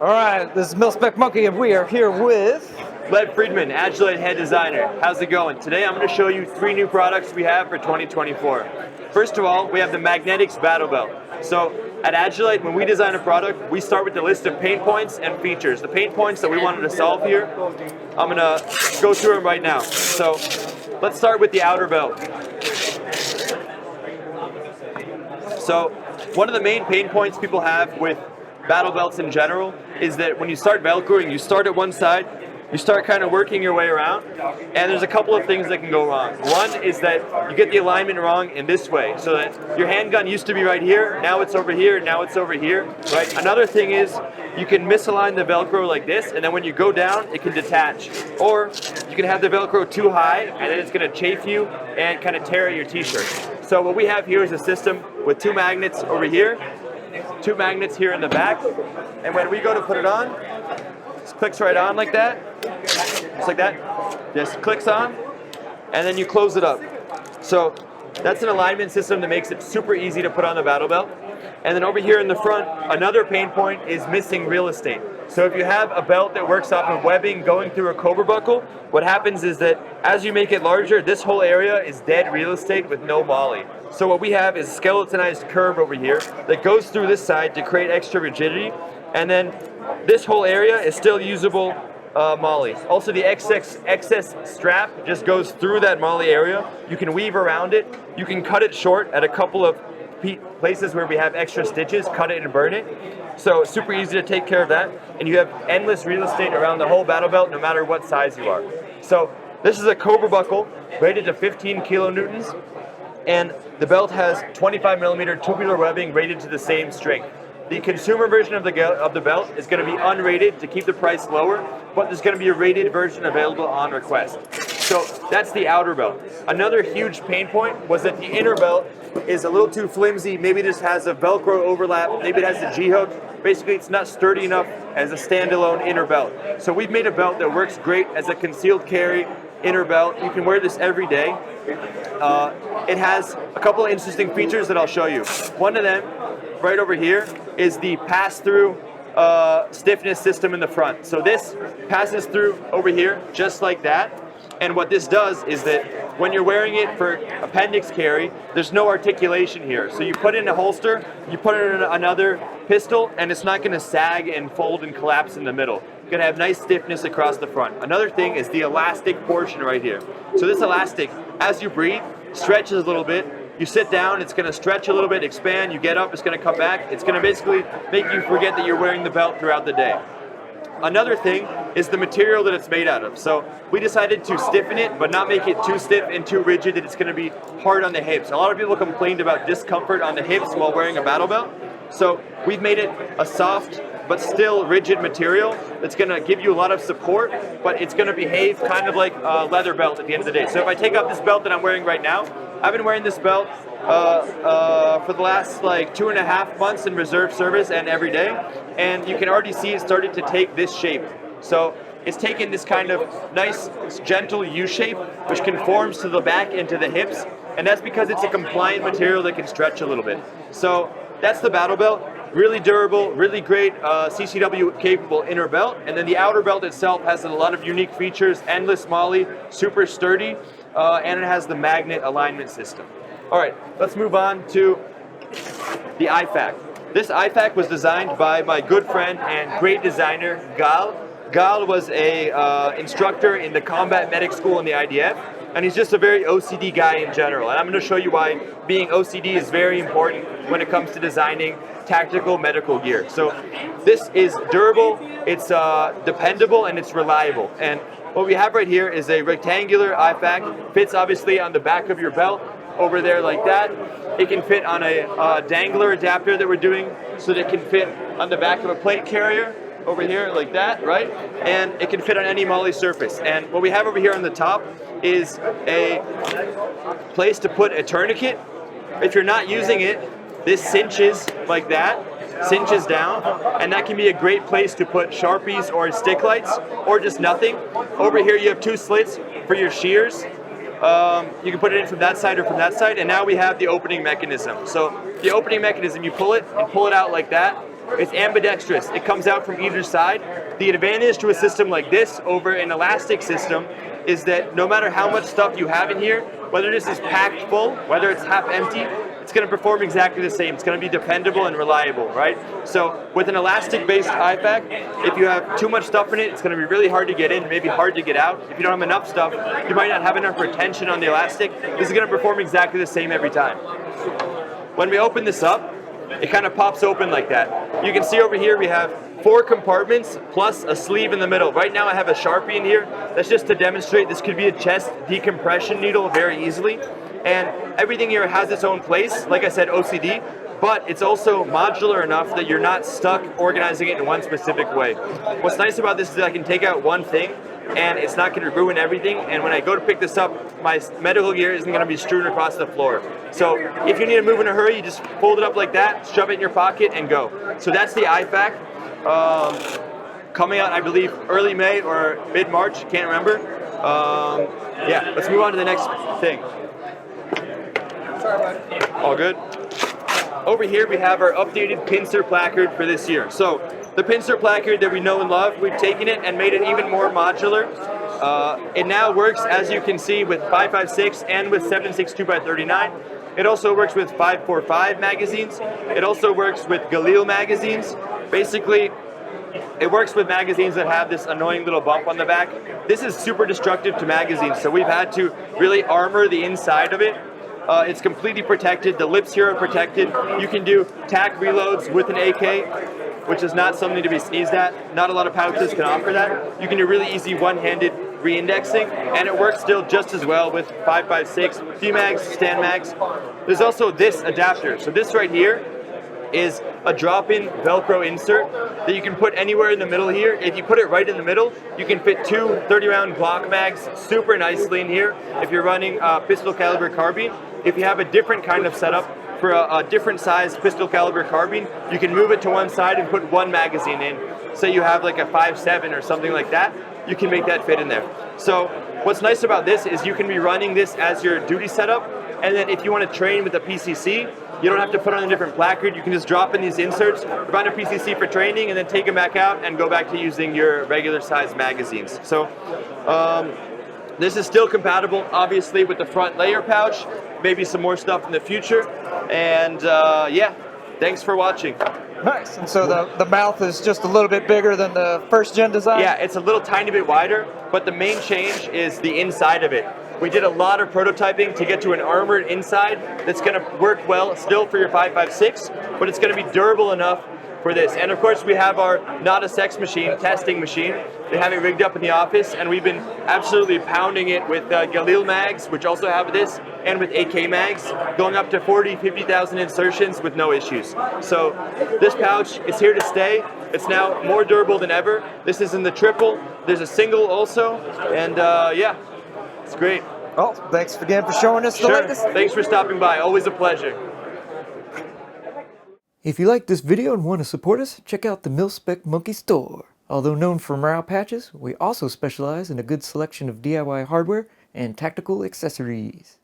All right, this is MIL-SPEC Monkey, and we are here with Led Friedman, Agilite head designer. How's it going? Today I'm going to show you 3 new products we have for 2024. First of all, we have the magnetix battle belt. So at Agilite, when we design a product, we start with the list of pain points and features. The pain points that we wanted to solve here, I'm going to go through them right now. So let's start with the outer belt. So one of the main pain points people have with battle belts in general is that when you start Velcroing, you start at one side, you start kind of working your way around, and there's a couple of things that can go wrong. One is that you get the alignment wrong in this way, so that your handgun used to be right here, now it's over here, now it's over here, right? Another thing is you can misalign the Velcro like this, and then when you go down, it can detach. Or you can have the Velcro too high, and then it's going to chafe you and kind of tear at your t-shirt. So what we have here is a system with 2 magnets over here, 2 magnets here in the back, and when we go to put it on, it clicks right on like that, just like that, just clicks on, and then you close it up. So that's an alignment system that makes it super easy to put on the battle belt. And then over here in the front, another pain point is missing real estate. So if you have a belt that works off of webbing going through a cobra buckle, what happens is that as you make it larger, this whole area is dead real estate with no molly. So what we have is a skeletonized curve over here that goes through this side to create extra rigidity, and then this whole area is still usable molly. Also, the excess strap just goes through that molly area. You can weave around it. You can cut it short at a couple of places where we have extra stitches, cut it and burn it. So it's super easy to take care of that, and you have endless real estate around the whole battle belt no matter what size you are. So this is a cobra buckle rated to 15 kilonewtons, and the belt has 25 millimeter tubular webbing rated to the same strength. The consumer version of the belt is going to be unrated to keep the price lower, but there's going to be a rated version available on request. So that's the outer belt. Another huge pain point was that the inner belt is a little too flimsy. Maybe it just has a Velcro overlap. Maybe it has a G-hook. Basically, it's not sturdy enough as a standalone inner belt. So we've made a belt that works great as a concealed carry inner belt. You can wear this every day. It has a couple of interesting features that I'll show you. One of them, right over here, is the pass-through stiffness system in the front. So this passes through over here just like that. And what this does is that when you're wearing it for appendix carry, there's no articulation here. So you put it in a holster, you put it in another pistol, and it's not going to sag and fold and collapse in the middle. You're going to have nice stiffness across the front. Another thing is the elastic portion right here. So this elastic, as you breathe, stretches a little bit. You sit down, it's going to stretch a little bit, expand. You get up, it's going to come back. It's going to basically make you forget that you're wearing the belt throughout the day. Another thing is the material that it's made out of. So we decided to stiffen it, but not make it too stiff and too rigid that it's going to be hard on the hips. A lot of people complained about discomfort on the hips while wearing a battle belt. So we've made it a soft but still rigid material that's going to give you a lot of support, but it's going to behave kind of like a leather belt at the end of the day. So if I take off this belt that I'm wearing right now, I've been wearing this belt for the last like 2.5 months in reserve service and every day, and you can already see it started to take this shape. So it's taken this kind of nice, gentle U shape, which conforms to the back and to the hips, and that's because it's a compliant material that can stretch a little bit. So that's the battle belt. Really durable, really great CCW capable inner belt, and then the outer belt itself has a lot of unique features, endless molly, super sturdy, and it has the magnet alignment system. All right, let's move on to the IFAK. This IFAK was designed by my good friend and great designer, Gal. Gal was a instructor in the combat medic school in the IDF, and he's just a very OCD guy in general. And I'm going to show you why being OCD is very important when it comes to designing tactical medical gear. So this is durable, it's dependable, and it's reliable. And what we have right here is a rectangular IFAK. Fits obviously on the back of your belt over there like that. It can fit on a dangler adapter that we're doing so that it can fit on the back of a plate carrier over here like that, right? And it can fit on any molly surface. And what we have over here on the top is a place to put a tourniquet. If you're not using it, this cinches like that, cinches down, and that can be a great place to put Sharpies or stick lights, or just nothing. Over here you have 2 slits for your shears. You can put it in from that side or from that side, and now we have the opening mechanism. So the opening mechanism, you pull it and pull it out like that, It's ambidextrous. It comes out from either side. The advantage to a system like this over an elastic system is that no matter how much stuff you have in here, whether this is packed full, whether it's half empty, it's going to perform exactly the same. It's going to be dependable and reliable, right? So with an elastic-based IFAK, if you have too much stuff in it, it's going to be really hard to get in, maybe hard to get out. If you don't have enough stuff, you might not have enough retention on the elastic. This is going to perform exactly the same every time. When we open this up, it kind of pops open like that. You can see over here we have 4 compartments plus a sleeve in the middle. Right now I have a Sharpie in here. That's just to demonstrate this could be a chest decompression needle very easily. And everything here has its own place, like I said, OCD, but it's also modular enough that you're not stuck organizing it in one specific way. What's nice about this is that I can take out one thing and it's not going to ruin everything, and when I go to pick this up, my medical gear isn't going to be strewn across the floor. So if you need to move in a hurry, you just fold it up like that, shove it in your pocket, and go. So that's the IFAK. Coming out, I believe, early May or mid-March, can't remember. Yeah, let's move on to the next thing. All good? Over here we have our updated Pincer placard for this year. So the Pincer placard that we know and love, we've taken it and made it even more modular. It now works, as you can see, with 5.56 and with 7.62x39. It also works with 5.45 magazines. It also works with Galil magazines. Basically, it works with magazines that have this annoying little bump on the back. This is super destructive to magazines, so we've had to really armor the inside of it. It's completely protected. The lips here are protected. You can do tack reloads with an AK, which is not something to be sneezed at. Not a lot of pouches can offer that. You can do really easy one-handed re-indexing, and it works still just as well with 5.56, PMags, stand mags. There's also this adapter. So this right here is a drop-in Velcro insert that you can put anywhere in the middle here. If you put it right in the middle, you can fit 2 30-round Glock mags super nicely in here if you're running a pistol caliber carbine. If you have a different kind of setup for a different size pistol caliber carbine, you can move it to one side and put one magazine in. Say you have like a 5.7 or something like that, you can make that fit in there. So what's nice about this is you can be running this as your duty setup, and then if you want to train with a PCC, you don't have to put on a different placard. You can just drop in these inserts, run a PCC for training, and then take them back out and go back to using your regular size magazines. So this is still compatible, obviously, with the front layer pouch, maybe some more stuff in the future. And yeah, thanks for watching. Nice. And so the mouth is just a little bit bigger than the first gen design? Yeah, it's a little tiny bit wider, but the main change is the inside of it. We did a lot of prototyping to get to an armored inside that's going to work well still for your 5.56, but it's going to be durable enough for this. And of course we have our not a sex machine, testing machine. They have it rigged up in the office, and we've been absolutely pounding it with Galil mags, which also have this, and with AK mags, going up to 40, 50,000 insertions with no issues. So this pouch is here to stay. It's now more durable than ever. This is in the triple. There's a single also, and yeah, it's great. Well, thanks again for showing us the latest. Thanks for stopping by. Always a pleasure. If you like this video and want to support us, check out the MIL-SPEC Monkey Store. Although known for morale patches, we also specialize in a good selection of DIY hardware and tactical accessories.